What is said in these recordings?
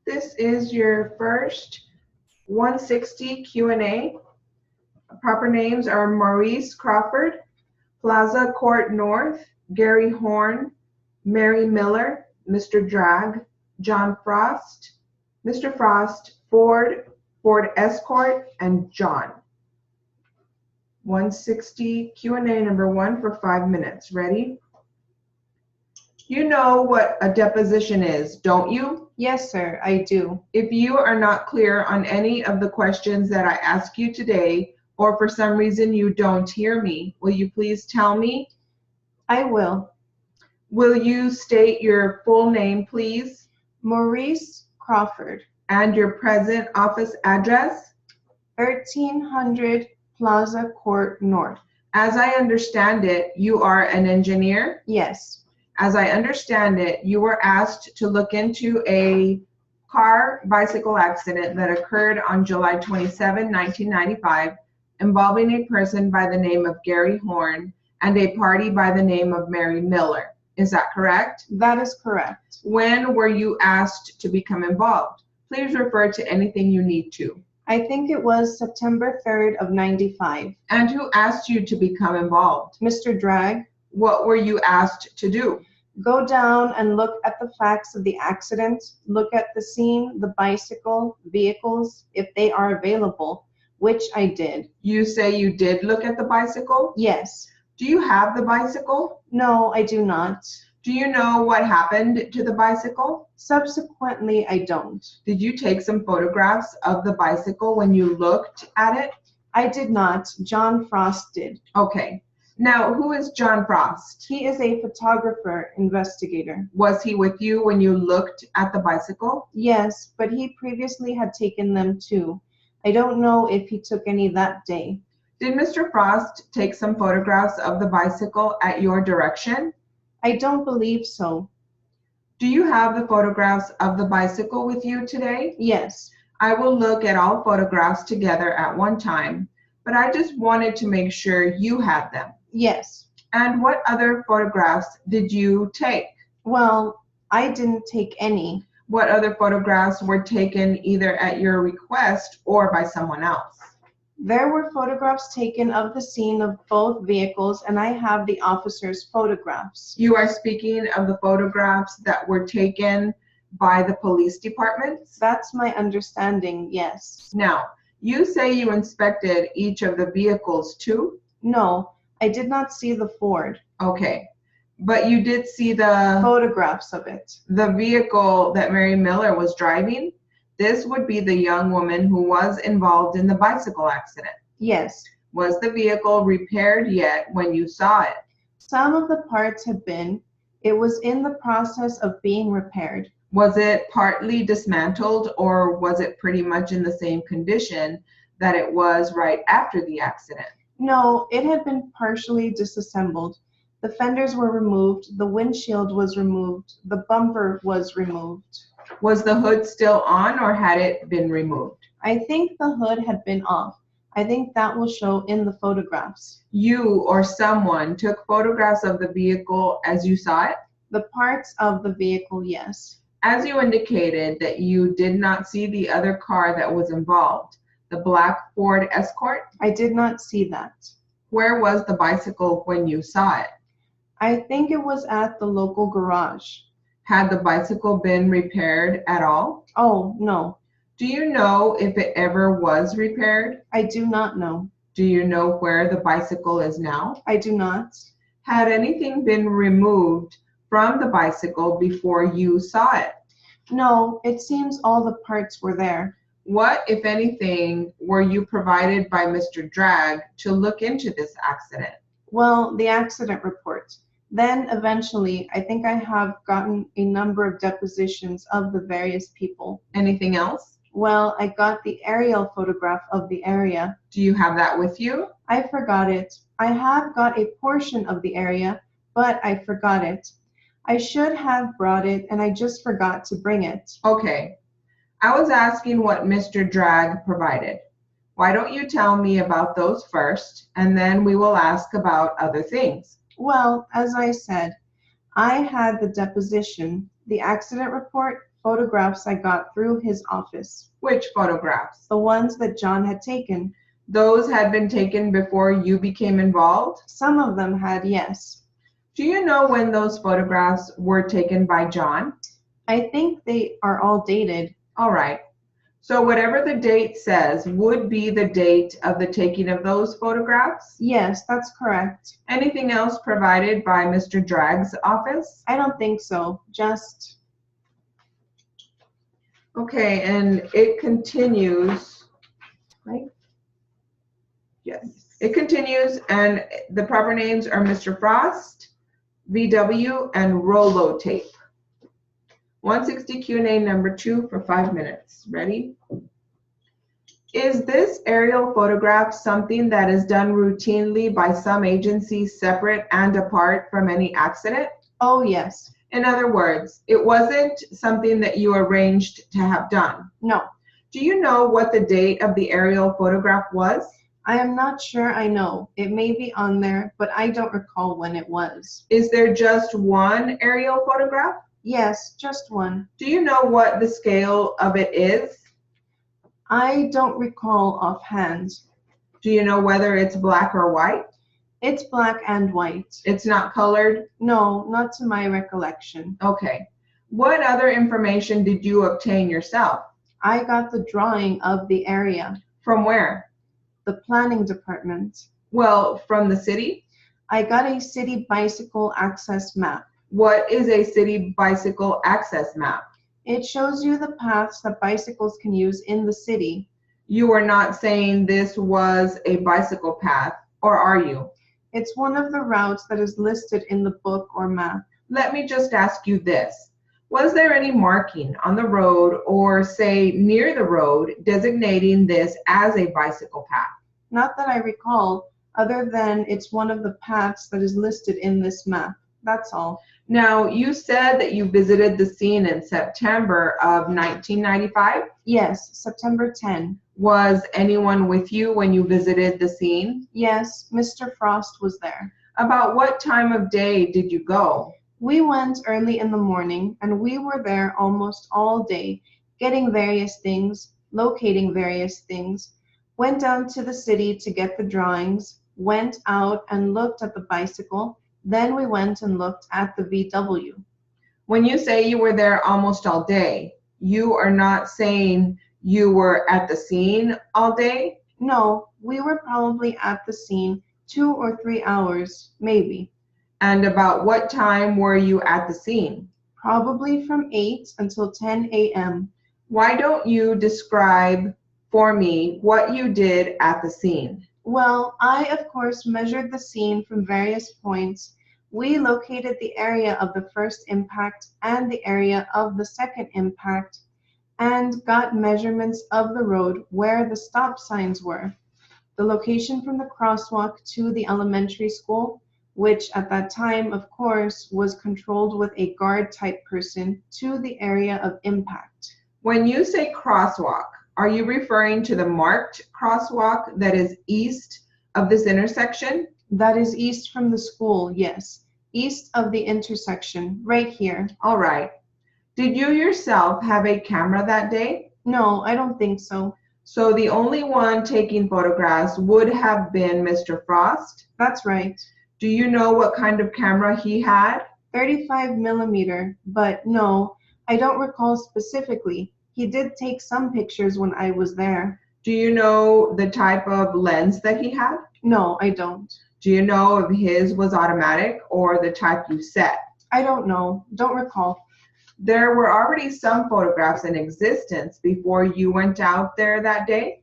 This is your first 160 Q&A. Proper names are Maurice Crawford, Plaza Court North, Gary Horn, Mary Miller, Mr. Drag, John Frost, Mr. Frost, Ford Escort, and John. 160 Q&A number 1 for 5 minutes. Ready? You know what a deposition is, don't you? Yes, sir, I do. If you are not clear on any of the questions that I ask you today, or for some reason you don't hear me, will you please tell me? I will. Will you state your full name, please? Maurice Crawford. And your present office address? 1300 Plaza Court North. As I understand it, you are an engineer? Yes. As I understand it, you were asked to look into a car-bicycle accident that occurred on July 27, 1995, involving a person by the name of Gary Horn and a party by the name of Mary Miller. Is that correct? That is correct. When were you asked to become involved? Please refer to anything you need to. I think it was September 3rd of 95. And who asked you to become involved? Mr. Drag. What were you asked to do? Go down and look at the facts of the accident, look at the scene, the bicycle, vehicles, if they are available, which I did. You say you did look at the bicycle? Yes. Do you have the bicycle? No, I do not. Do you know what happened to the bicycle? Subsequently, I don't. Did you take some photographs of the bicycle when you looked at it? I did not. John Frost did. Okay. Now, who is John Frost? He is a photographer investigator. Was he with you when you looked at the bicycle? Yes, but he previously had taken them too. I don't know if he took any that day. Did Mr. Frost take some photographs of the bicycle at your direction? I don't believe so. Do you have the photographs of the bicycle with you today? Yes. I will look at all photographs together at one time, but I just wanted to make sure you had them. Yes. And what other photographs did you take? Well, I didn't take any. What other photographs were taken either at your request or by someone else? There were photographs taken of the scene of both vehicles, and I have the officer's photographs. You are speaking of the photographs that were taken by the police departments? That's my understanding, yes. Now, you say you inspected each of the vehicles too? No, I did not see the Ford. Okay, but you did see the photographs of it. The vehicle that Mary Miller was driving? This would be the young woman who was involved in the bicycle accident. Yes. Was the vehicle repaired yet when you saw it? Some of the parts had been. It was in the process of being repaired. Was it partly dismantled, or was it pretty much in the same condition that it was right after the accident? No, it had been partially disassembled. The fenders were removed, the windshield was removed, the bumper was removed. Was the hood still on, or had it been removed? I think the hood had been off. I think that will show in the photographs. You or someone took photographs of the vehicle as you saw it? The parts of the vehicle, yes. As you indicated that you did not see the other car that was involved, the black Ford Escort? I did not see that. Where was the bicycle when you saw it? I think it was at the local garage. Had the bicycle been repaired at all? Oh, no. Do you know if it ever was repaired? I do not know. Do you know where the bicycle is now? I do not. Had anything been removed from the bicycle before you saw it? No, it seems all the parts were there. What, if anything, were you provided by Mr. Drag to look into this accident? Well, the accident report. Then eventually, I think I have gotten a number of depositions of the various people. Anything else? Well, I got the aerial photograph of the area. Do you have that with you? I forgot it. I have got a portion of the area, but I forgot it. I should have brought it, and I just forgot to bring it. Okay. I was asking what Mr. Drag provided. Why don't you tell me about those first, and then we will ask about other things. Well, as I said, I had the deposition, the accident report, photographs I got through his office. Which photographs? The ones that John had taken. Those had been taken before you became involved? Some of them had, yes. Do you know when those photographs were taken by John? I think they are all dated. All right. So whatever the date says would be the date of the taking of those photographs? Yes, that's correct. Anything else provided by Mr. Dragg's office? I don't think so. Just, Okay, and it continues, right? Yes, it continues, and the proper names are Mr. Frost, VW, and Rolo Tape. 160 Q&A number 2 for 5 minutes. Ready? Is this aerial photograph something that is done routinely by some agencies separate and apart from any accident? oh yes. In other words, it wasn't something that you arranged to have done. No, Do you know what the date of the aerial photograph was? I am not sure I know. It may be on there, but I don't recall when it was. Is there just one aerial photograph? Yes, just one. Do you know what the scale of it is? I don't recall offhand. Do you know whether it's black or white? It's black and white. It's not colored? No, not to my recollection. Okay. What other information did you obtain yourself? I got the drawing of the area, From where? the planning department. Well, from the city. I got a city bicycle access map. What is a city bicycle access map? It shows you the paths that bicycles can use in the city. You are not saying this was a bicycle path, or are you? It's one of the routes that is listed in the book or map. Let me just ask you this. Was there any marking on the road or, say, near the road designating this as a bicycle path? Not that I recall, other than it's one of the paths that is listed in this map. That's all. Now, you said that you visited the scene in September of 1995. Yes, September 10. Was anyone with you when you visited the scene? Yes, Mr. Frost was there. About what time of day did you go? We went early in the morning, and we were there almost all day, getting various things, locating various things, went down to the city to get the drawings, went out and looked at the bicycle, then we went and looked at the VW. When you say you were there almost all day, you are not saying you were at the scene all day? No, we were probably at the scene 2 or 3 hours, maybe. And about what time were you at the scene? Probably from 8 until 10 a.m. Why don't you describe for me what you did at the scene? Well, I, of course, measured the scene from various points. We located the area of the first impact and the area of the second impact and got measurements of the road where the stop signs were, the location from the crosswalk to the elementary school, which at that time, of course, was controlled with a guard-type person, to the area of impact. When you say crosswalk, are you referring to the marked crosswalk that is east of this intersection? That is east from the school, yes. East of the intersection, right here. All right. Did you yourself have a camera that day? No, I don't think so. So the only one taking photographs would have been Mr. Frost? That's right. Do you know what kind of camera he had? 35 millimeter, but no, I don't recall specifically. He did take some pictures when I was there. Do you know the type of lens that he had? No, I don't. Do you know if his was automatic or the type you set? I don't know. Don't recall. There were already some photographs in existence before you went out there that day?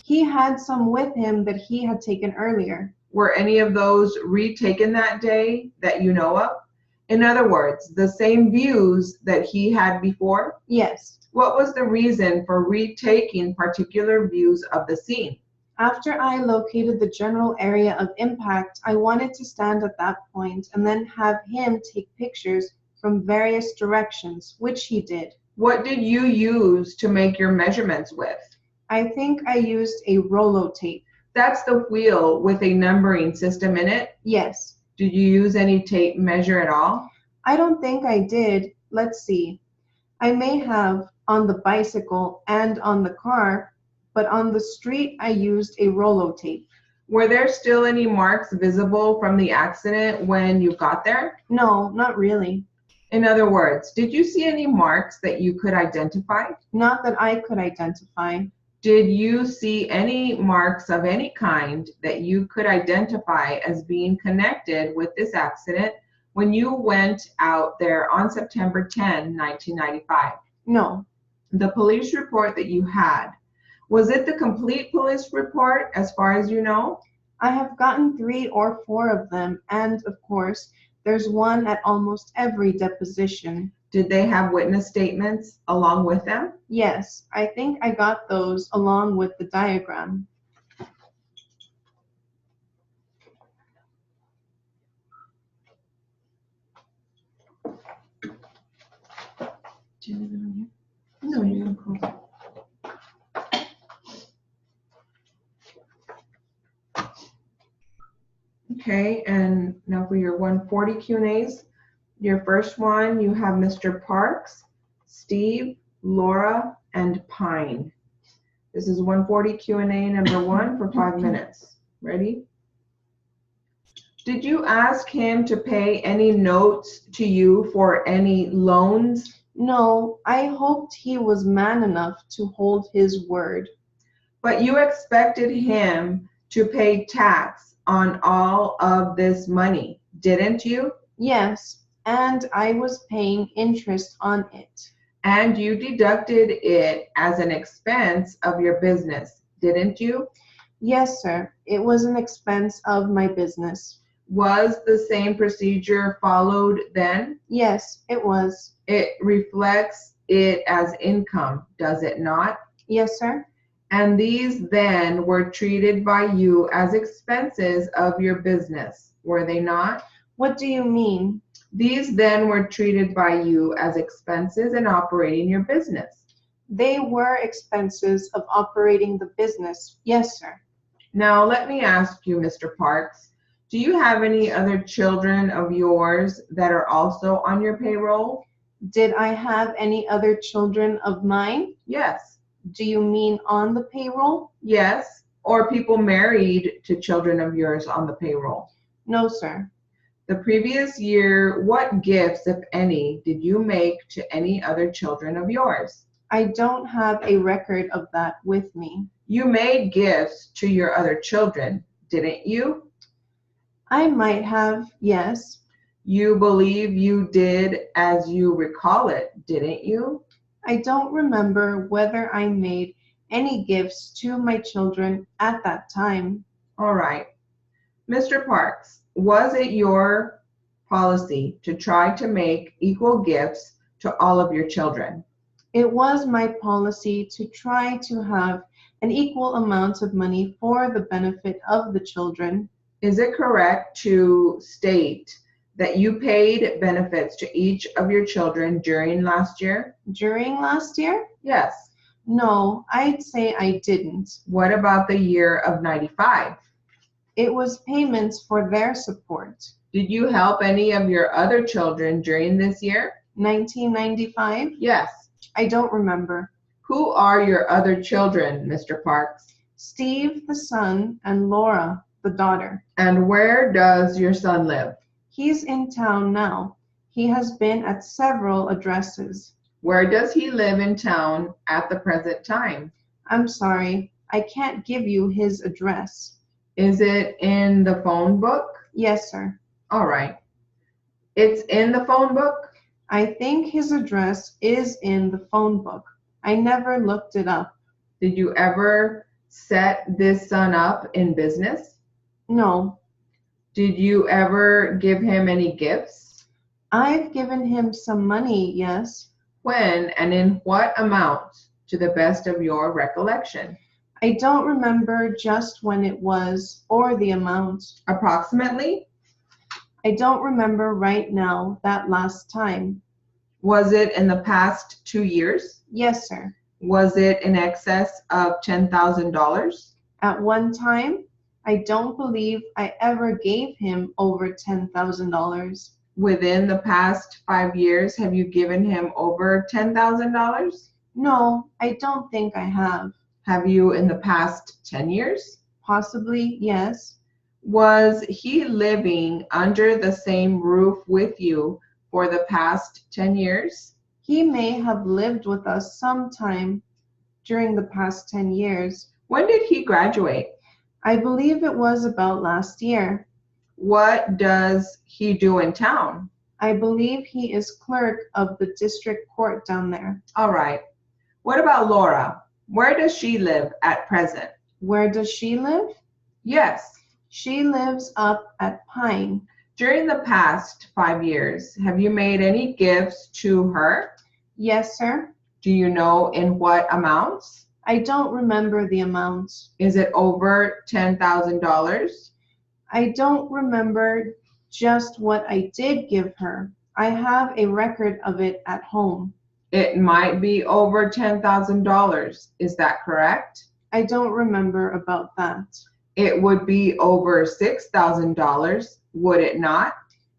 He had some with him that he had taken earlier. Were any of those retaken that day that you know of? In other words, the same views that he had before? Yes. What was the reason for retaking particular views of the scene? After I located the general area of impact, I wanted to stand at that point and then have him take pictures from various directions, which he did. What did you use to make your measurements with? I think I used a Rolo tape. That's the wheel with a numbering system in it. Yes. Did you use any tape measure at all? I don't think I did. Let's see. I may have on the bicycle and on the car, but on the street I used a Rolo tape. Were there still any marks visible from the accident when you got there? No, not really. In other words, did you see any marks that you could identify? Not that I could identify. Did you see any marks of any kind that you could identify as being connected with this accident when you went out there on September 10, 1995? No. The police report that you had, was it the complete police report as far as you know? I have gotten 3 or 4 of them, and of course, there's one at almost every deposition. Did they have witness statements along with them? Yes, I think I got those along with the diagram. Do you have it on here? No, you can close it. Okay, and now for your 140 Q&As. Your first one, you have Mr. Parks, Steve, Laura, and Pine. This is 140 Q&A number 1 for 5 minutes. Ready? Did you ask him to pay any notes to you for any loans? No, I hoped he was man enough to hold his word. But you expected him to pay tax on all of this money, didn't you? Yes, and I was paying interest on it. And you deducted it as an expense of your business, didn't you? Yes, sir. It was an expense of my business. Was the same procedure followed then? Yes, it was. It reflects it as income, does it not? Yes, sir. And these then were treated by you as expenses of your business, were they not? What do you mean? These then were treated by you as expenses in operating your business. They were expenses of operating the business. Yes, sir. Now, let me ask you, Mr. Parks, do you have any other children of yours that are also on your payroll? Did I have any other children of mine? Yes. Do you mean on the payroll? Yes. Or people married to children of yours on the payroll? No, sir. The previous year, what gifts, if any, did you make to any other children of yours? I don't have a record of that with me. You made gifts to your other children, didn't you? I might have, yes. You believe you did as you recall it, didn't you? I don't remember whether I made any gifts to my children at that time. All right. Mr. Parks, was it your policy to try to make equal gifts to all of your children? It was my policy to try to have an equal amount of money for the benefit of the children. Is it correct to state that you paid benefits to each of your children during last year? During last year? Yes. No, I'd say I didn't. What about the year of 95? It was payments for their support. Did you help any of your other children during this year? 1995? Yes. I don't remember. Who are your other children, Mr. Parks? Steve, the son, and Laura, the daughter. And where does your son live? He's in town now. He has been at several addresses. Where does he live in town at the present time? I'm sorry, I can't give you his address. Is it in the phone book? Yes, sir. All right. It's in the phone book? I think his address is in the phone book. I never looked it up. Did you ever set this son up in business? No. Did you ever give him any gifts? I've given him some money, yes. When and in what amount, to the best of your recollection? I don't remember just when it was or the amount. Approximately? I don't remember right now that last time. Was it in the past 2 years? Yes, sir. Was it in excess of $10,000? At one time, I don't believe I ever gave him over $10,000. within the past 5 years, have you given him over $10,000? No, I don't think I have. Have you in the past 10 years? Possibly, yes. Was he living under the same roof with you for the past 10 years? He may have lived with us sometime during the past 10 years. When did he graduate? I believe it was about last year. What does he do in town? I believe he is clerk of the district court down there. All right. What about Laura? Where does she live at present? Where does she live? Yes. She lives up at Pine. During the past 5 years, have you made any gifts to her? Yes, sir. Do you know in what amounts? I don't remember the amounts. Is it over $10,000? I don't remember just what I did give her. I have a record of it at home. It might be over $10,000. Is that correct? I don't remember about that. It would be over $6,000, would it not?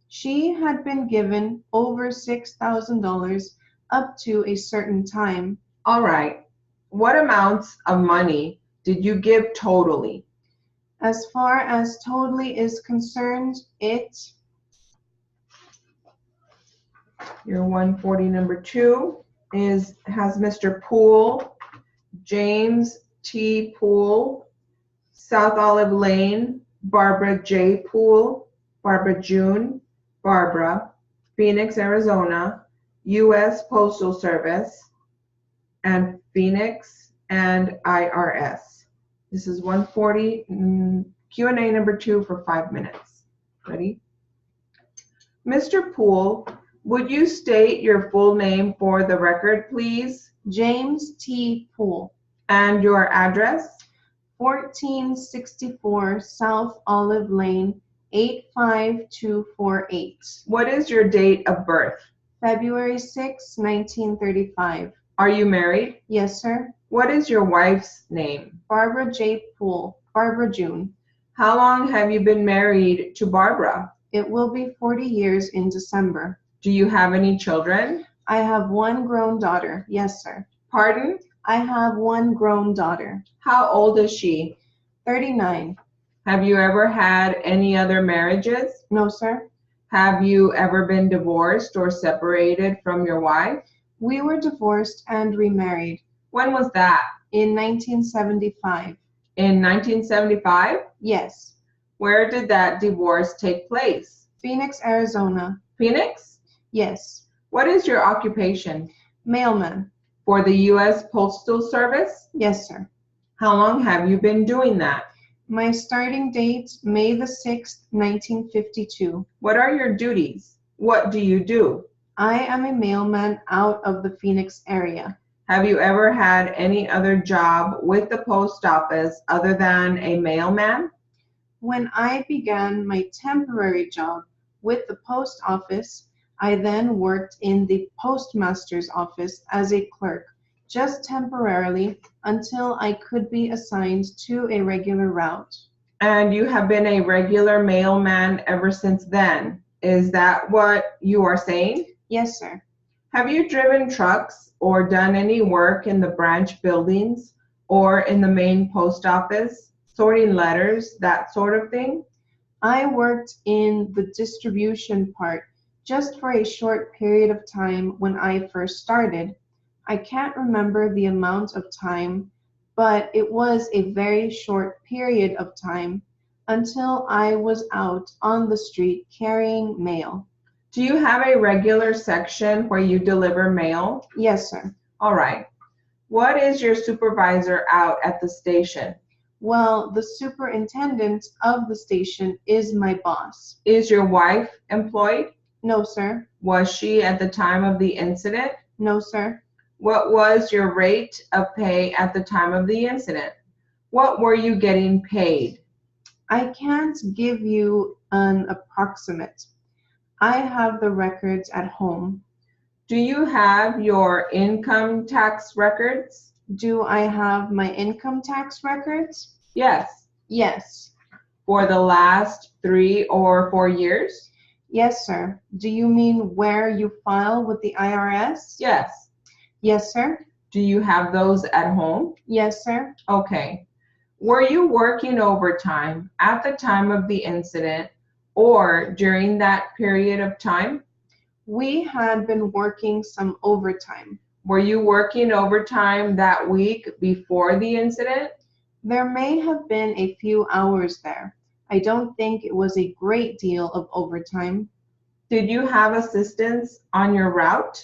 She had been given over $6,000 up to a certain time. All right. What amounts of money did you give totally? As far as totally is concerned, Your 140 number 2 has Mr. Poole, James T. Poole, South Olive Lane, Barbara J. Poole, Barbara June, Barbara, Phoenix, Arizona, U.S. Postal Service, and Phoenix and IRS. This is 140 Q&A number 2 for 5 minutes. Ready? Mr. Poole, would you state your full name for the record, please? James T. Poole. And your address? 1464 South Olive Lane, 85248. What is your date of birth? February 6, 1935. Are you married? Yes, sir. What is your wife's name? Barbara J. Poole. Barbara June. How long have you been married to Barbara? It will be 40 years in December. Do you have any children? I have one grown daughter. Yes, sir. Pardon? I have one grown daughter. How old is she? 39. Have you ever had any other marriages? No, sir. Have you ever been divorced or separated from your wife? We were divorced and remarried. When was that? In 1975. In 1975? Yes. Where did that divorce take place? Phoenix, Arizona. Phoenix? Yes. What is your occupation? Mailman. For the U.S. Postal Service? Yes, sir. How long have you been doing that? My starting date, May the 6th, 1952. What are your duties? What do you do? I am a mailman out of the Phoenix area. Have you ever had any other job with the post office other than a mailman? When I began my temporary job with the post office, I then worked in the postmaster's office as a clerk, just temporarily until I could be assigned to a regular route. And you have been a regular mailman ever since then. Is that what you are saying? Yes, sir. Have you driven trucks or done any work in the branch buildings or in the main post office, sorting letters, that sort of thing? I worked in the distribution part just for a short period of time when I first started. I can't remember the amount of time, but it was a very short period of time until I was out on the street carrying mail. Do you have a regular section where you deliver mail? Yes, sir. All right. What is your supervisor out at the station? Well, the superintendent of the station is my boss. Is your wife employed? No, sir. Was she at the time of the incident? No, sir. What was your rate of pay at the time of the incident? What were you getting paid? I can't give you an approximate. I have the records at home. Do you have your income tax records? Do I have my income tax records? Yes. Yes. For the last 3 or 4 years? Yes, sir. Do you mean where you file with the IRS? Yes. Yes, sir. Do you have those at home? Yes, sir. Okay. Were you working overtime at the time of the incident or during that period of time? We had been working some overtime. Were you working overtime that week before the incident? There may have been a few hours there. I don't think it was a great deal of overtime. Did you have assistance on your route?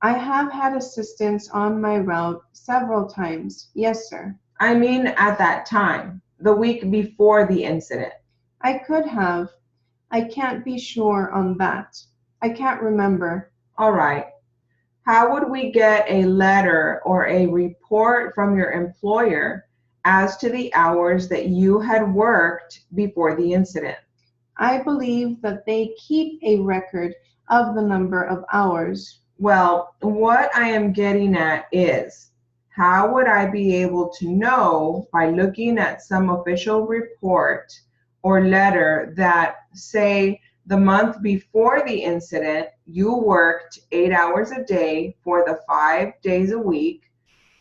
I have had assistance on my route several times. Yes, sir. I mean, at that time, the week before the incident. I could have. I can't be sure on that. I can't remember. All right. How would we get a letter or a report from your employer as to the hours that you had worked before the incident? I believe that they keep a record of the number of hours. Well, what I am getting at is, how would I be able to know by looking at some official report or letter that, say, the month before the incident, you worked 8 hours a day for the 5 days a week,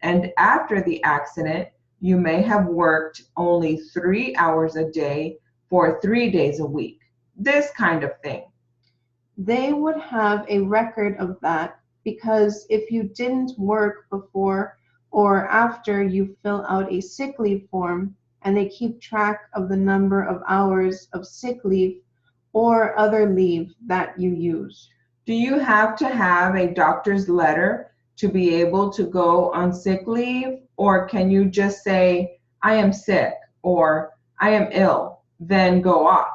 and after the accident, you may have worked only 3 hours a day for 3 days a week? This kind of thing. They would have a record of that because if you didn't work before or after you fill out a sick leave form, and they keep track of the number of hours of sick leave or other leave that you use. Do you have to have a doctor's letter to be able to go on sick leave, or can you just say, I am sick or I am ill, then go off?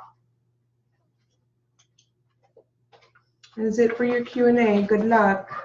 That's it for your Q&A. Good luck.